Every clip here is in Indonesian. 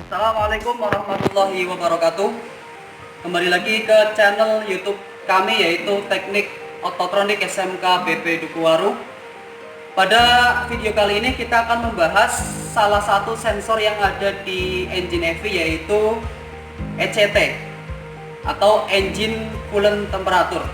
Assalamualaikum warahmatullahi wabarakatuh. Kembali lagi ke channel YouTube kami, yaitu Teknik Ototronik SMK BP Dukuwaru. Pada video kali ini kita akan membahas salah satu sensor yang ada di engine EV, yaitu ECT atau Engine Coolant Temperature.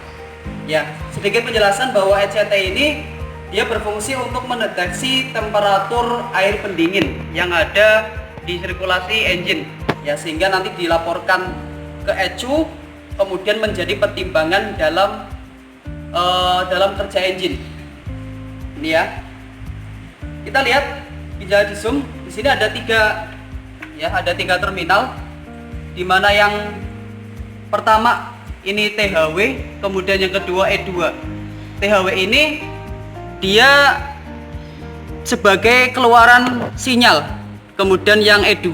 Ya, sedikit penjelasan bahwa ECT ini dia berfungsi untuk mendeteksi temperatur air pendingin yang ada di sirkulasi engine, ya, sehingga nanti dilaporkan ke ECU, kemudian menjadi pertimbangan dalam kerja engine. Ini ya, kita lihat, bisa di zoom. Di sini ada tiga terminal, di mana yang pertama ini THW, kemudian yang kedua E2. THW ini dia sebagai keluaran sinyal, kemudian yang E2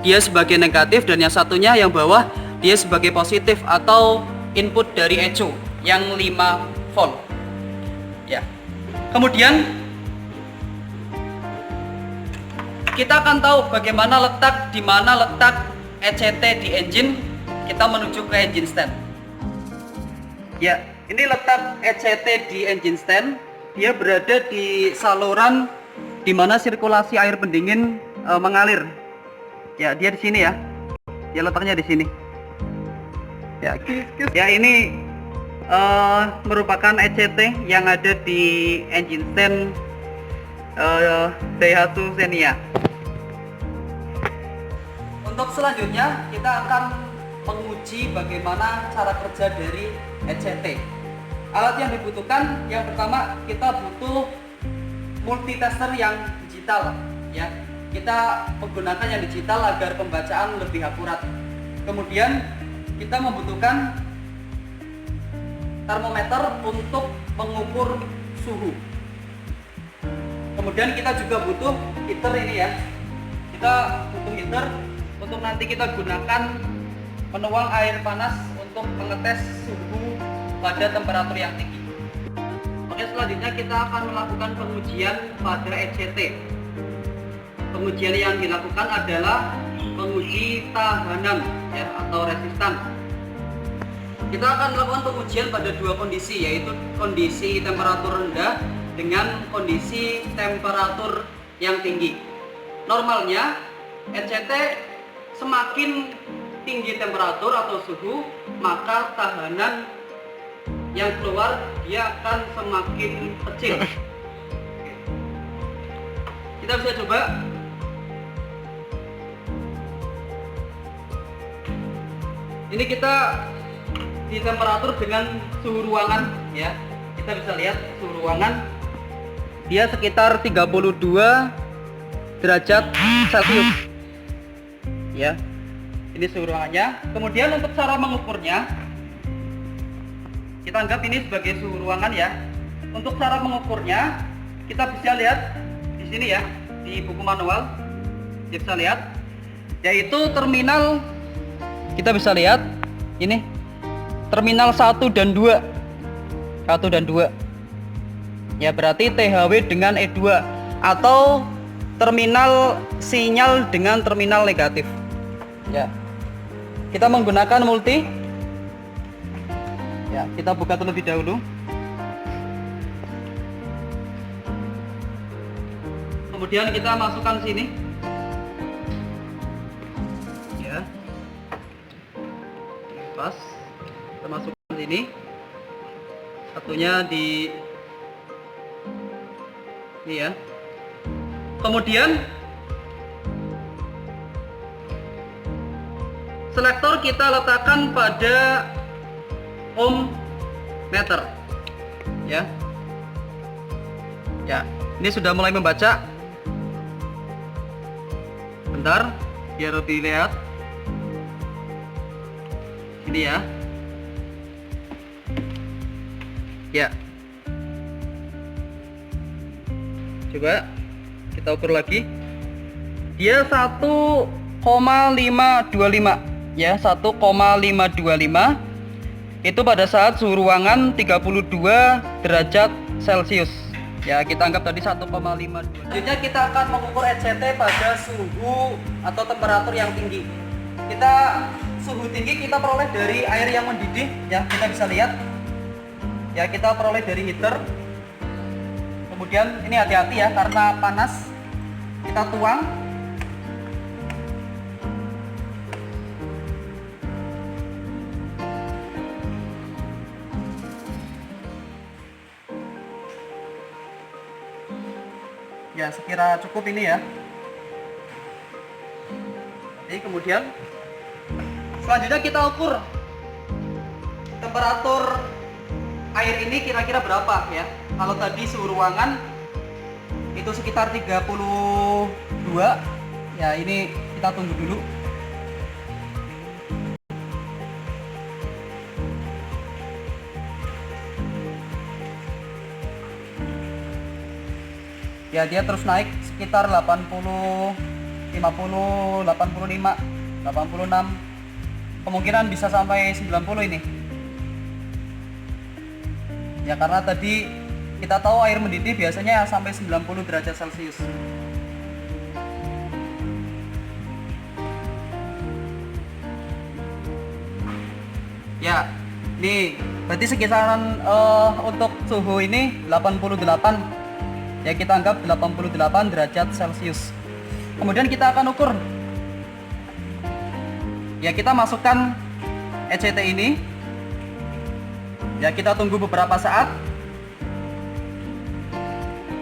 dia sebagai negatif, dan yang satunya yang bawah dia sebagai positif atau input dari ECU yang 5 volt. Ya. Kemudian kita akan tahu bagaimana di mana letak ECT di engine. Kita menuju ke engine stand. Ya, ini letak ECT di engine stand. Dia berada di saluran di mana sirkulasi air pendingin mengalir. Ya, dia di sini ya. Dia letaknya di sini. Ya, ini merupakan ECT yang ada di engine stand Daihatsu Xenia. Untuk selanjutnya kita akan menguji bagaimana cara kerja dari ECT. Alat yang dibutuhkan, yang pertama kita butuh multitester yang digital, ya. Kita menggunakan yang digital agar pembacaan lebih akurat. Kemudian kita membutuhkan termometer untuk mengukur suhu. Kemudian kita juga butuh heater ini ya. Kita butuh heater untuk nanti kita gunakan menuang air panas untuk mengetes suhu pada temperatur yang tinggi. Oke, selanjutnya kita akan melakukan pengujian pada ECT. Pengujian yang dilakukan adalah penguji tahanan, ya, atau resistan. Kita akan melakukan pengujian pada dua kondisi, yaitu kondisi temperatur rendah dengan kondisi temperatur yang tinggi. Normalnya ECT semakin tinggi temperatur atau suhu, maka tahanan yang keluar dia akan semakin kecil. Kita bisa coba. Ini kita di temperatur dengan suhu ruangan, ya. Kita bisa lihat suhu ruangan dia sekitar 32 derajat Celcius. Ya. Ini suhu ruangannya. Kemudian untuk cara mengukurnya, kita anggap ini sebagai suhu ruangan ya. Untuk cara mengukurnya, kita bisa lihat di sini ya, di buku manual. Kita bisa lihat, yaitu terminal. Kita bisa lihat ini terminal 1 dan 2. 1 dan 2. Ya, berarti THW dengan E2 atau terminal sinyal dengan terminal negatif. Ya. Kita menggunakan multi. Ya, kita buka terlebih dahulu. Kemudian kita masukkan sini. Ya. Pas. Kita masukkan sini. Satunya di ini ya. Kemudian selektor kita letakkan pada ohm meter, ya. Ya, ini sudah mulai membaca. Bentar, biar lebih lihat. Ini ya. Ya. Coba kita ukur lagi. Dia 1,525, ya, 1,525. Itu pada saat suhu ruangan 32 derajat Celcius. Ya, kita anggap tadi 1,5. Selanjutnya kita akan mengukur ECT pada suhu atau temperatur yang tinggi. Suhu tinggi kita peroleh dari air yang mendidih, ya, kita bisa lihat. Ya, kita peroleh dari heater. Kemudian ini hati-hati ya, karena panas. Kita tuang. Ya, sekira cukup ini ya. Jadi kemudian selanjutnya kita ukur temperatur air ini kira-kira berapa ya. Kalau tadi suhu ruangan itu sekitar 32. Ya, ini kita tunggu dulu. Ya, dia terus naik sekitar 80, 50, 85, 86. Kemungkinan bisa sampai 90 ini. Ya, karena tadi kita tahu air mendidih biasanya sampai 90 derajat Celcius. Ya, nih berarti sekitaran untuk suhu ini 88. Ya, kita anggap 88 derajat Celcius. Kemudian kita akan ukur. Ya, kita masukkan ECT ini. Ya, kita tunggu beberapa saat.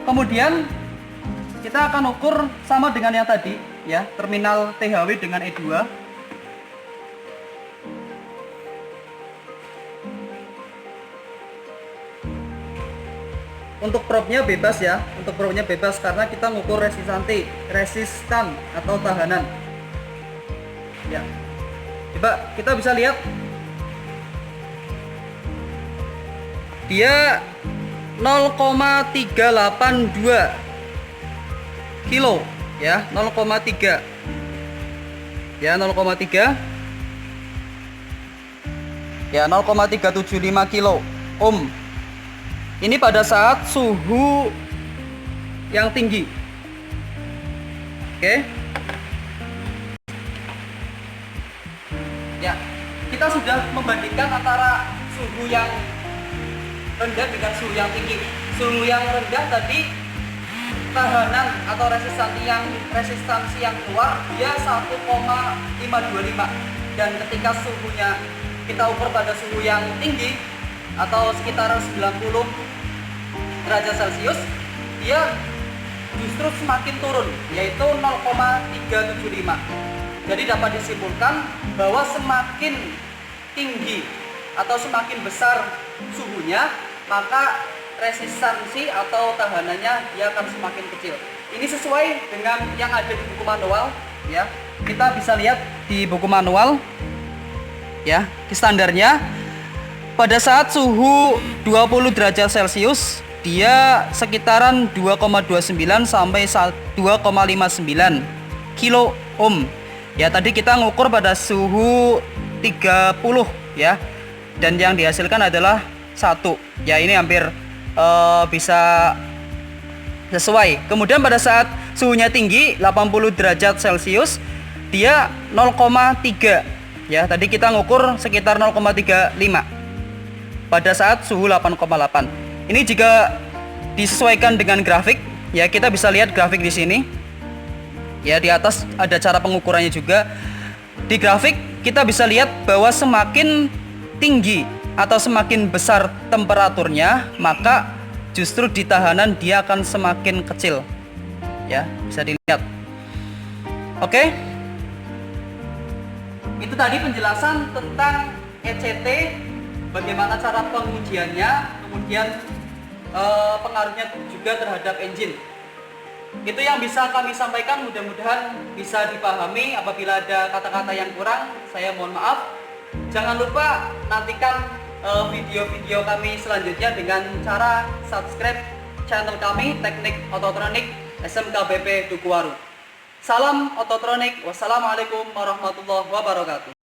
Kemudian kita akan ukur sama dengan yang tadi, ya, terminal THW dengan E2. Untuk probe-nya bebas ya, untuk probe-nya bebas karena kita ngukur resistan atau tahanan. Ya, coba kita bisa lihat dia 0,382 kilo ya, 0,3 ya, 0,3 ya, 0,375 kilo ohm. Ini pada saat suhu yang tinggi. Oke. Ya, kita sudah membandingkan antara suhu yang rendah dengan suhu yang tinggi. Suhu yang rendah tadi tahanan atau resistansi yang keluar dia 1,525, dan ketika suhunya kita ukur pada suhu yang tinggi atau sekitar 90 derajat Celcius, dia justru semakin turun, yaitu 0,375. Jadi dapat disimpulkan bahwa semakin tinggi atau semakin besar suhunya, maka resistansi atau tahanannya dia akan semakin kecil. Ini sesuai dengan yang ada di buku manual ya. Kita bisa lihat di buku manual ya, standarnya pada saat suhu 20 derajat Celcius dia sekitaran 2,29 sampai 2,59 kilo ohm. Ya, tadi kita ngukur pada suhu 30 ya. Dan yang dihasilkan adalah 1. Ya, ini hampir bisa sesuai. Kemudian pada saat suhunya tinggi 80 derajat Celcius dia 0,3. Ya, tadi kita ngukur sekitar 0,35 pada saat suhu 8,8. Ini jika disesuaikan dengan grafik, ya kita bisa lihat grafik di sini. Ya, di atas ada cara pengukurannya juga. Di grafik kita bisa lihat bahwa semakin tinggi atau semakin besar temperaturnya, maka justru di tahanan dia akan semakin kecil. Ya, bisa dilihat. Oke. Itu tadi penjelasan tentang ECT, bagaimana cara pengujiannya, kemudian pengaruhnya juga terhadap engine. Itu yang bisa kami sampaikan, mudah-mudahan bisa dipahami. Apabila ada kata-kata yang kurang, saya mohon maaf. Jangan lupa nantikan video-video kami selanjutnya dengan cara subscribe channel kami Teknik Ototronik SMK BP Dukuh Waru. Salam Ototronik, wassalamualaikum warahmatullahi wabarakatuh.